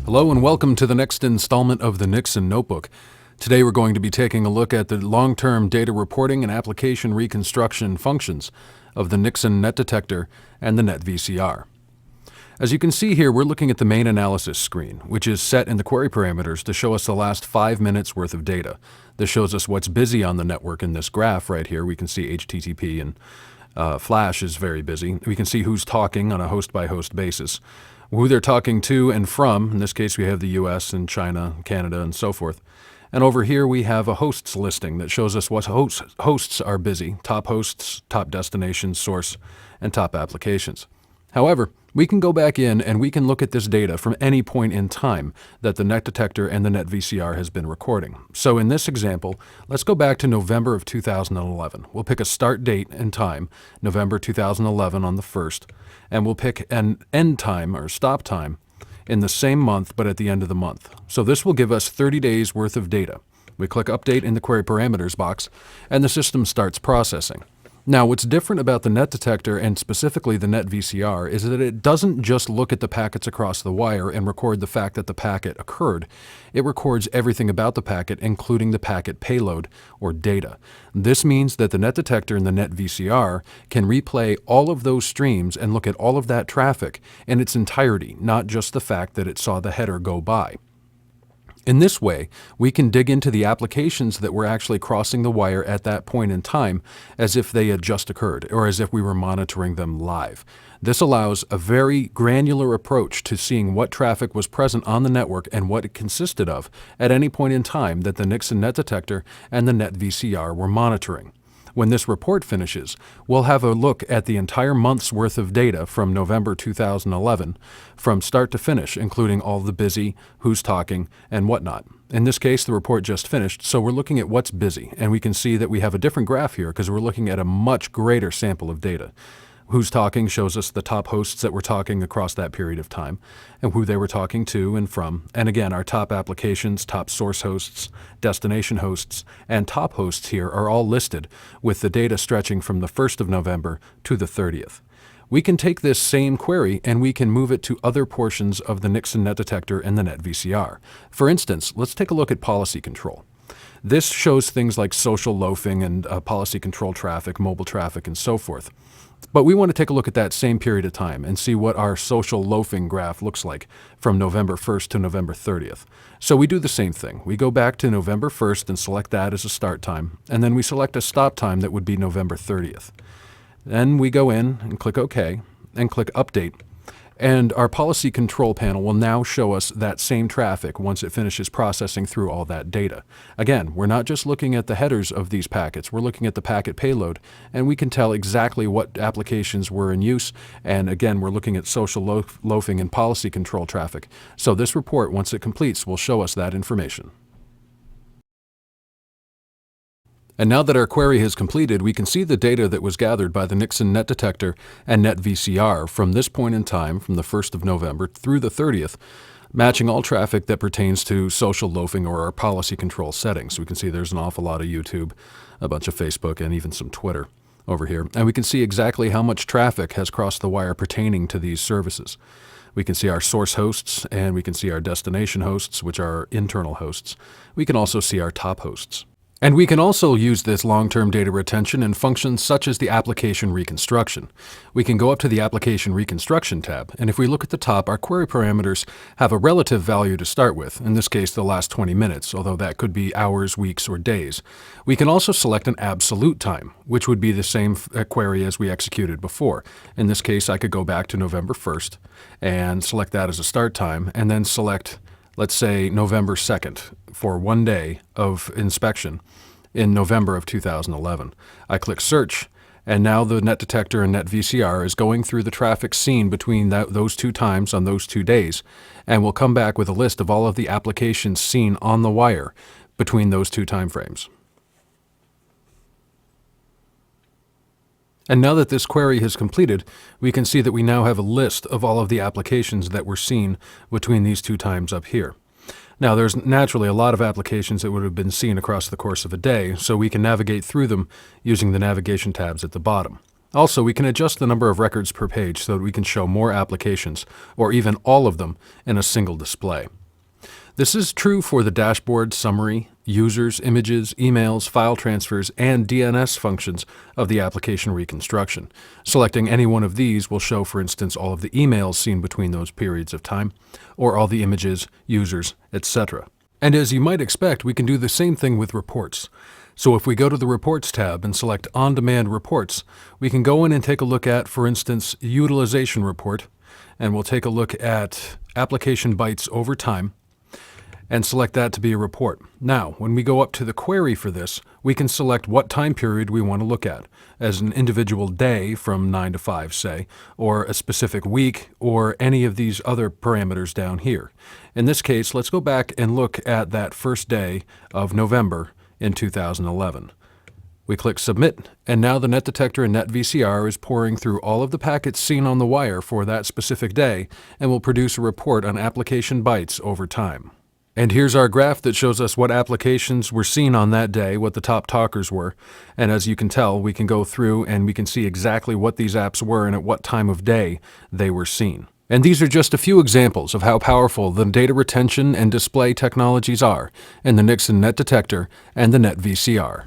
Hello and welcome to the next installment of the NIKSUN Notebook. Today we're going to be taking a look at the long-term data reporting and application reconstruction functions of the NIKSUN Net Detector and the NetVCR. As you can see here, we're looking at the main analysis screen, which is set in the query parameters to show us the last 5 minutes worth of data. This shows us what's busy on the network in this graph right here. We can see HTTP and Flash is very busy. We can see who's talking on a host-by-host basis, who they're talking to and from. In this case, we have the US and China, Canada, and so forth. And over here, we have a hosts listing that shows us what hosts are busy: top hosts, top destinations, source, and top applications. However, we can go back in and we can look at this data from any point in time that the Net Detector and the NetVCR has been recording. So in this example, let's go back to November of 2011. We'll pick a start date and time, November 2011 on the 1st, and we'll pick an end time or stop time in the same month but at the end of the month. So this will give us 30 days worth of data. We click Update in the Query Parameters box, and the system starts processing. Now, what's different about the Net Detector and specifically the NetVCR is that it doesn't just look at the packets across the wire and record the fact that the packet occurred. It records everything about the packet, including the packet payload or data. This means that the Net Detector and the NetVCR can replay all of those streams and look at all of that traffic in its entirety, not just the fact that it saw the header go by. In this way, we can dig into the applications that were actually crossing the wire at that point in time as if they had just occurred, or as if we were monitoring them live. This allows a very granular approach to seeing what traffic was present on the network and what it consisted of at any point in time that the NIKSUN Net Detector and the NetVCR were monitoring. When this report finishes, we'll have a look at the entire month's worth of data from November 2011, from start to finish, including all the busy, who's talking, and whatnot. In this case, the report just finished, so we're looking at what's busy, and we can see that we have a different graph here because we're looking at a much greater sample of data. Who's talking shows us the top hosts that were talking across that period of time and who they were talking to and from. And again, our top applications, top source hosts, destination hosts, and top hosts here are all listed with the data stretching from the 1st of November to the 30th. We can take this same query and we can move it to other portions of the NIKSUN Net Detector and the NetVCR. For instance, let's take a look at policy control. This shows things like social loafing and policy control traffic, mobile traffic, and so forth. But we want to take a look at that same period of time and see what our social loafing graph looks like from November 1st to November 30th. So we do the same thing. We go back to November 1st and select that as a start time, and then we select a stop time that would be November 30th. Then we go in and click OK and click Update. And our policy control panel will now show us that same traffic once it finishes processing through all that data. Again, we're not just looking at the headers of these packets, we're looking at the packet payload, and we can tell exactly what applications were in use. And again, we're looking at social loafing and policy control traffic. So this report, once it completes, will show us that information. And now that our query has completed, we can see the data that was gathered by the NIKSUN Net Detector and NetVCR from this point in time, from the 1st of November through the 30th, matching all traffic that pertains to social loafing or our policy control settings. We can see there's an awful lot of YouTube, a bunch of Facebook, and even some Twitter over here. And we can see exactly how much traffic has crossed the wire pertaining to these services. We can see our source hosts, and we can see our destination hosts, which are our internal hosts. We can also see our top hosts. And we can also use this long-term data retention in functions such as the application reconstruction. We can go up to the application reconstruction tab, and if we look at the top, our query parameters have a relative value to start with, in this case the last 20 minutes, although that could be hours, weeks, or days. We can also select an absolute time, which would be the same query as we executed before. In this case, I could go back to November 1st and select that as a start time, and then select, let's say, November 2nd for 1 day of inspection in November of 2011. I click Search, and now the Net Detector and NetVCR is going through the traffic seen between those 2 times on those 2 days, and will come back with a list of all of the applications seen on the wire between those 2 time frames. And now that this query has completed, we can see that we now have a list of all of the applications that were seen between these 2 times up here. Now, there's naturally a lot of applications that would have been seen across the course of a day, so we can navigate through them using the navigation tabs at the bottom. Also, we can adjust the number of records per page so that we can show more applications, or even all of them, in a single display. This is true for the dashboard, summary, users, images, emails, file transfers, and DNS functions of the application reconstruction. Selecting any one of these will show, for instance, all of the emails seen between those periods of time, or all the images, users, etc. And as you might expect, we can do the same thing with reports. So if we go to the Reports tab and select On-Demand Reports, we can go in and take a look at, for instance, Utilization Report, and we'll take a look at Application Bytes over time, and select that to be a report. Now, when we go up to the query for this, we can select what time period we want to look at, as an individual day from 9 to 5, say, or a specific week, or any of these other parameters down here. In this case, let's go back and look at that first day of November in 2011. We click Submit, and now the Net Detector in NetVCR is pouring through all of the packets seen on the wire for that specific day, and will produce a report on application bytes over time. And here's our graph that shows us what applications were seen on that day, what the top talkers were. And as you can tell, we can go through and we can see exactly what these apps were and at what time of day they were seen. And these are just a few examples of how powerful the data retention and display technologies are in the NIKSUN Net Detector and the NetVCR.